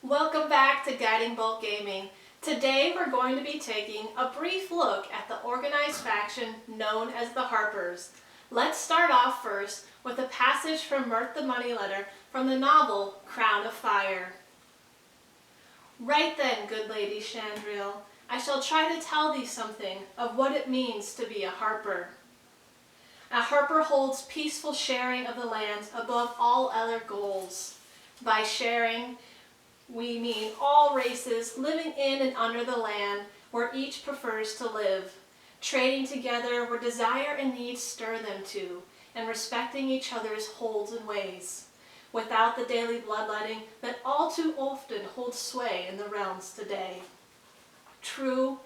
Welcome back to Guiding Bolt Gaming. Today we're going to be taking a brief look at the organized faction known as the Harpers. Let's start off first with a passage from Mirth the Moneyletter from the novel Crown of Fire. Right then, good Lady Chandril, I shall try to tell thee something of what it means to be a Harper. A Harper holds peaceful sharing of the lands above all other goals. By sharing, we mean all races living in and under the land where each prefers to live, trading together where desire and need stir them to, and respecting each other's holds and ways, without the daily bloodletting that all too often holds sway in the realms today. True,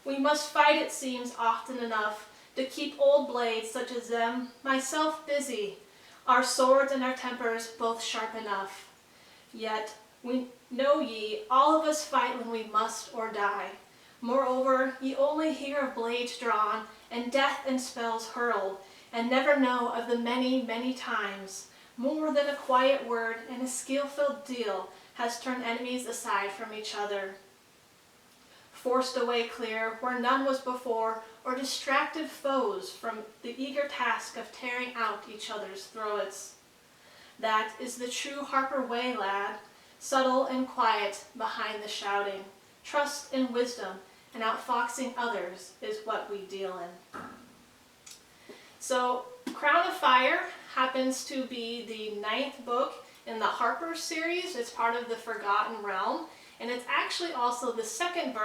we must fight, it seems, often enough to keep old blades such as them, myself busy, our swords and our tempers both sharp enough. Yet, we know ye, all of us fight when we must or die. Moreover, ye only hear of blades drawn, and death and spells hurled, and never know of the many, many times, more than a quiet word and a skill-filled deal has turned enemies aside from each other. Forced away clear where none was before, or distracted foes from the eager task of tearing out each other's throats. That is the true Harper Way, lad. Subtle and quiet behind the shouting, trust and wisdom, and outfoxing others is what we deal in. So, Crown of Fire happens to be the 9th book in the Harper series. It's part of the Forgotten Realm, and it's actually also the 2nd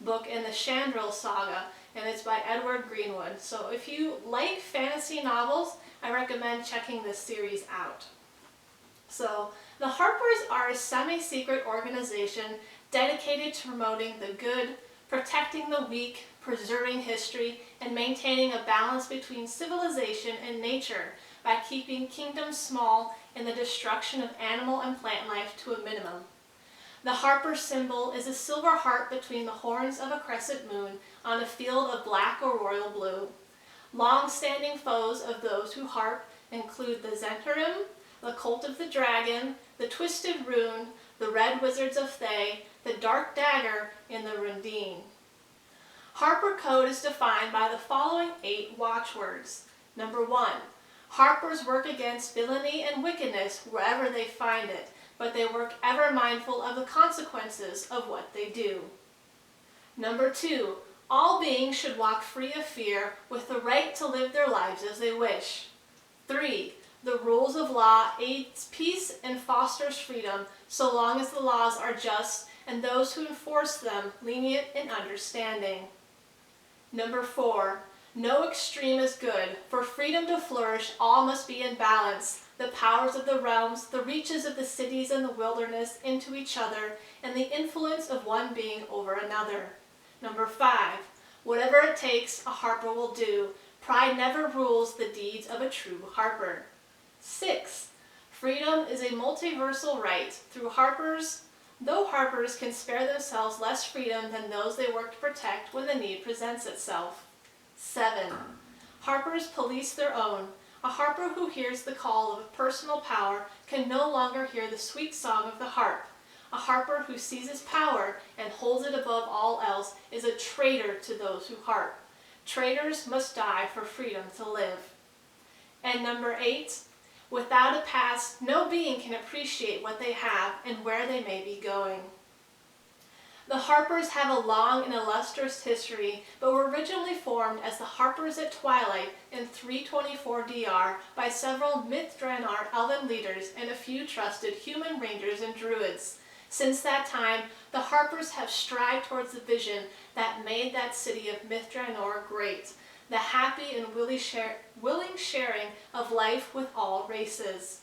book in the Chandril saga, and it's by Edward Greenwood. So if you like fantasy novels, I recommend checking this series out. So, the Harpers are a semi-secret organization dedicated to promoting the good, protecting the weak, preserving history, and maintaining a balance between civilization and nature by keeping kingdoms small and the destruction of animal and plant life to a minimum. The Harper symbol is a silver heart between the horns of a crescent moon on a field of black or royal blue. Long-standing foes of those who harp include the Zentarim, the Cult of the Dragon, the Twisted Rune, the Red Wizards of Thay, the Dark Dagger, and the Rundine. Harper Code is defined by the following 8 watchwords. Number 1, Harpers work against villainy and wickedness wherever they find it, but they work ever mindful of the consequences of what they do. Number 2, all beings should walk free of fear with the right to live their lives as they wish. 3, the rules of law aids peace and fosters freedom so long as the laws are just and those who enforce them lenient and understanding. Number 4, no extreme is good. For freedom to flourish, all must be in balance. The powers of the realms, the reaches of the cities and the wilderness into each other, and the influence of one being over another. Number 5, whatever it takes, a Harper will do. Pride never rules the deeds of a true Harper. 6, freedom is a multiversal right. Through Harpers, though Harpers can spare themselves less freedom than those they work to protect when the need presents itself. 7, Harpers police their own. A Harper who hears the call of personal power can no longer hear the sweet song of the harp. A Harper who seizes power and holds it above all else is a traitor to those who harp. Traitors must die for freedom to live. And number 8, without a past, no being can appreciate what they have and where they may be going. The Harpers have a long and illustrious history, but were originally formed as the Harpers at Twilight in 324 DR by several Mithranor elven leaders and a few trusted human rangers and druids. Since that time, the Harpers have strived towards the vision that made that city of Mithranor great, the happy and willing sharing of life with all races.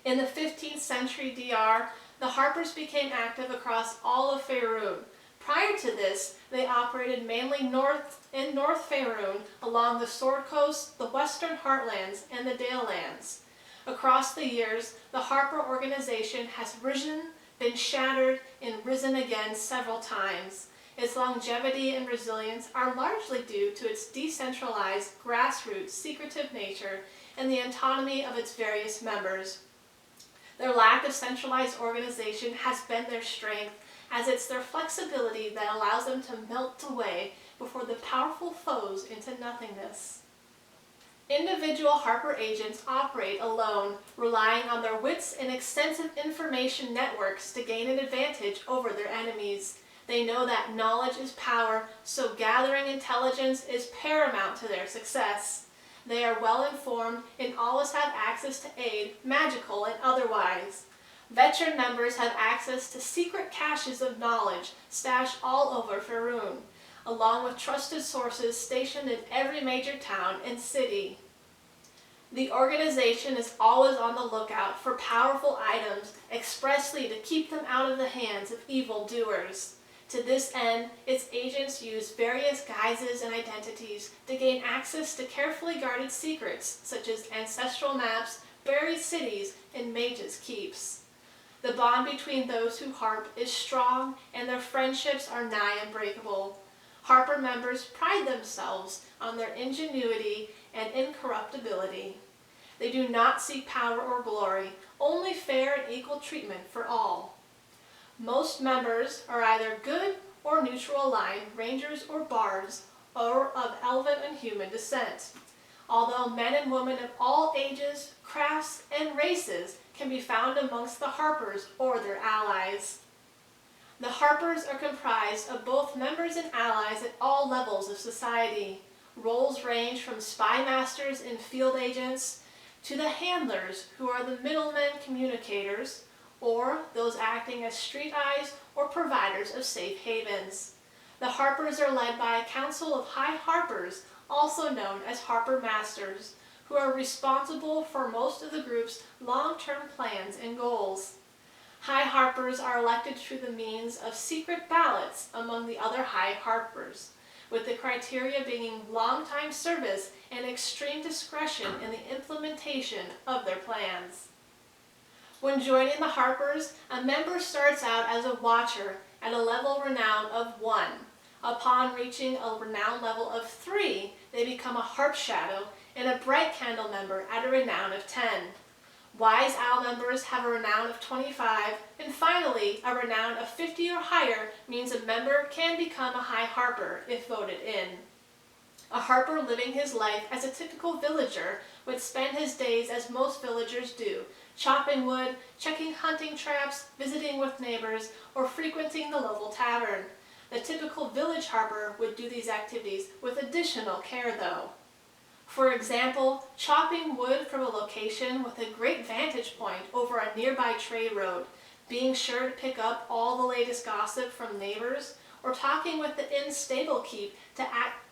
In the 15th century DR, the Harpers became active across all of Faerun. Prior to this, they operated mainly in North Faerun, along the Sword Coast, the Western Heartlands, and the Dale Lands. Across the years, the Harper organization has risen, been shattered, and risen again several times. Its longevity and resilience are largely due to its decentralized, grassroots, secretive nature and the autonomy of its various members. Their lack of centralized organization has been their strength, as it's their flexibility that allows them to melt away before the powerful foes into nothingness. Individual Harper agents operate alone, relying on their wits and extensive information networks to gain an advantage over their enemies. They know that knowledge is power, so gathering intelligence is paramount to their success. They are well informed and always have access to aid, magical and otherwise. Veteran members have access to secret caches of knowledge stashed all over Faerun, along with trusted sources stationed in every major town and city. The organization is always on the lookout for powerful items expressly to keep them out of the hands of evildoers. To this end, its agents use various guises and identities to gain access to carefully guarded secrets such as ancestral maps, buried cities, and mages' keeps. The bond between those who harp is strong, and their friendships are nigh unbreakable. Harper members pride themselves on their ingenuity and incorruptibility. They do not seek power or glory, only fair and equal treatment for all. Most members are either good or neutral aligned rangers or bards, or of elven and human descent. Although men and women of all ages, crafts, and races can be found amongst the Harpers or their allies. The Harpers are comprised of both members and allies at all levels of society. Roles range from spy masters and field agents to the handlers, who are the middlemen communicators, or those acting as street eyes or providers of safe havens. The Harpers are led by a council of High Harpers, also known as Harper Masters, who are responsible for most of the group's long-term plans and goals. High Harpers are elected through the means of secret ballots among the other High Harpers, with the criteria being long-time service and extreme discretion in the implementation of their plans. When joining the Harpers, a member starts out as a Watcher at a level renown of 1. Upon reaching a renown level of 3, they become a Harp Shadow and a Bright Candle member at a renown of 10. Wise Owl members have a renown of 25, and finally, a renown of 50 or higher means a member can become a High Harper if voted in. A Harper living his life as a typical villager would spend his days as most villagers do, chopping wood, checking hunting traps, visiting with neighbors, or frequenting the local tavern. The typical village Harper would do these activities with additional care though. For example, chopping wood from a location with a great vantage point over a nearby trade road, being sure to pick up all the latest gossip from neighbors, or talking with the inn stable keep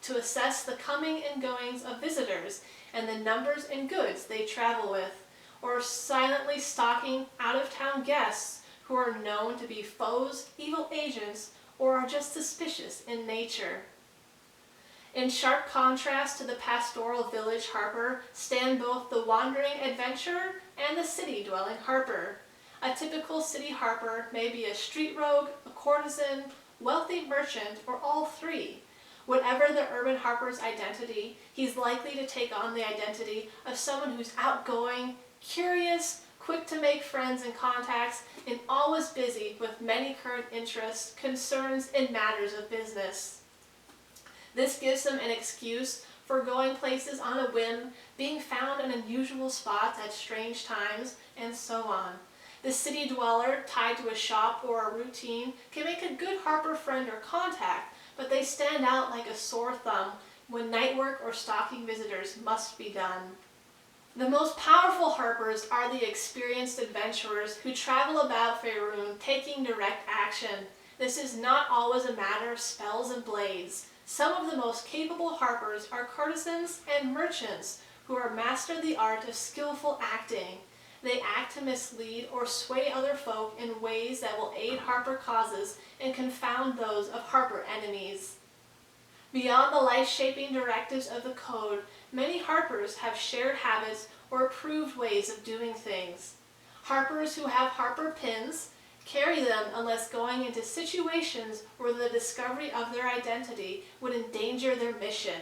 to assess the coming and goings of visitors and the numbers and goods they travel with, or silently stalking out-of-town guests who are known to be foes, evil agents, or are just suspicious in nature. In sharp contrast to the pastoral village Harper stand both the wandering adventurer and the city-dwelling Harper. A typical city Harper may be a street rogue, a courtesan, wealthy merchant, or all three. Whatever the urban Harper's identity, he's likely to take on the identity of someone who's outgoing, curious, quick to make friends and contacts, and always busy with many current interests, concerns, and matters of business. This gives them an excuse for going places on a whim, being found in unusual spots at strange times, and so on. The city dweller, tied to a shop or a routine, can make a good Harper friend or contact, but they stand out like a sore thumb when night work or stalking visitors must be done. The most powerful Harpers are the experienced adventurers who travel about Faerun taking direct action. This is not always a matter of spells and blades. Some of the most capable Harpers are courtesans and merchants who are master the art of skillful acting. They act to mislead or sway other folk in ways that will aid Harper causes and confound those of Harper enemies. Beyond the life-shaping directives of the Code, many Harpers have shared habits or approved ways of doing things. Harpers who have Harper pins carry them unless going into situations where the discovery of their identity would endanger their mission.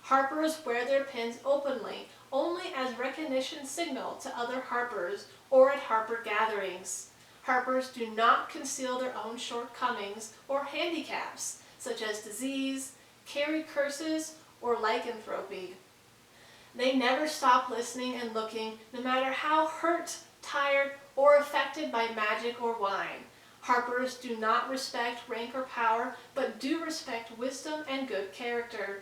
Harpers wear their pins openly, only as recognition signal to other Harpers, or at Harper gatherings. Harpers do not conceal their own shortcomings or handicaps, such as disease, carry curses, or lycanthropy. They never stop listening and looking, no matter how hurt, tired, or affected by magic or wine. Harpers do not respect rank or power, but do respect wisdom and good character.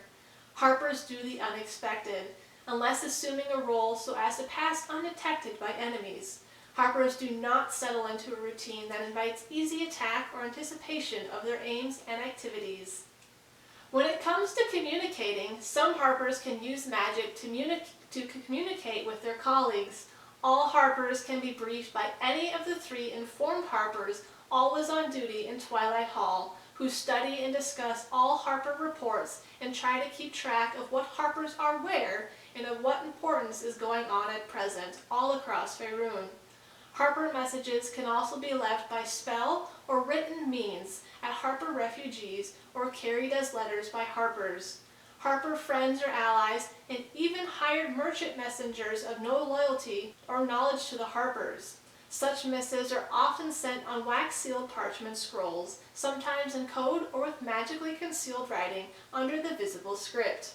Harpers do the unexpected, unless assuming a role so as to pass undetected by enemies. Harpers do not settle into a routine that invites easy attack or anticipation of their aims and activities. When it comes to communicating, some Harpers can use magic to communicate with their colleagues. All Harpers can be briefed by any of the 3 informed Harpers always on duty in Twilight Hall, who study and discuss all Harper reports and try to keep track of what Harpers are where and of what importance is going on at present all across Faerun. Harper messages can also be left by spell or written means at Harper refugees or carried as letters by Harpers. Harper friends or allies, and even hired merchant messengers of no loyalty or knowledge to the Harpers. Such missives are often sent on wax-sealed parchment scrolls, sometimes in code or with magically concealed writing under the visible script.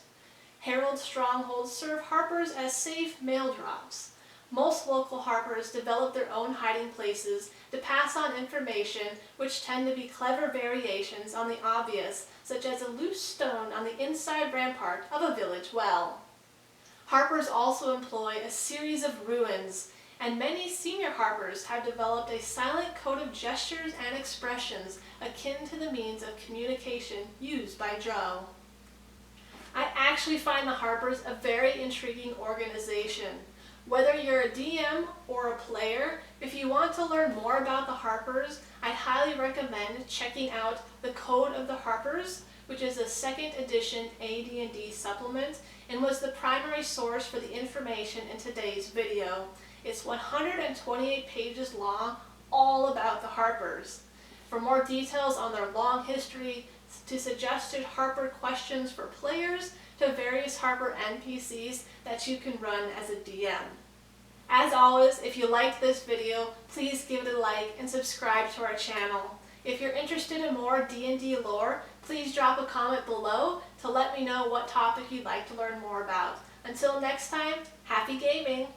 Herald strongholds serve Harpers as safe mail drops. Most local Harpers develop their own hiding places to pass on information, which tend to be clever variations on the obvious, such as a loose stone on the inside rampart of a village well. Harpers also employ a series of ruins, and many senior Harpers have developed a silent code of gestures and expressions akin to the means of communication used by Drow. I actually find the Harpers a very intriguing organization. Whether you're a DM or a player, if you want to learn more about the Harpers, I'd highly recommend checking out the Code of the Harpers, which is a 2nd edition AD&D supplement and was the primary source for the information in today's video. It's 128 pages long, all about the Harpers. For more details on their long history, to suggested Harper questions for players, to various Harper NPCs that you can run as a DM. As always, if you liked this video, please give it a like and subscribe to our channel. If you're interested in more D&D lore, please drop a comment below to let me know what topic you'd like to learn more about. Until next time, happy gaming!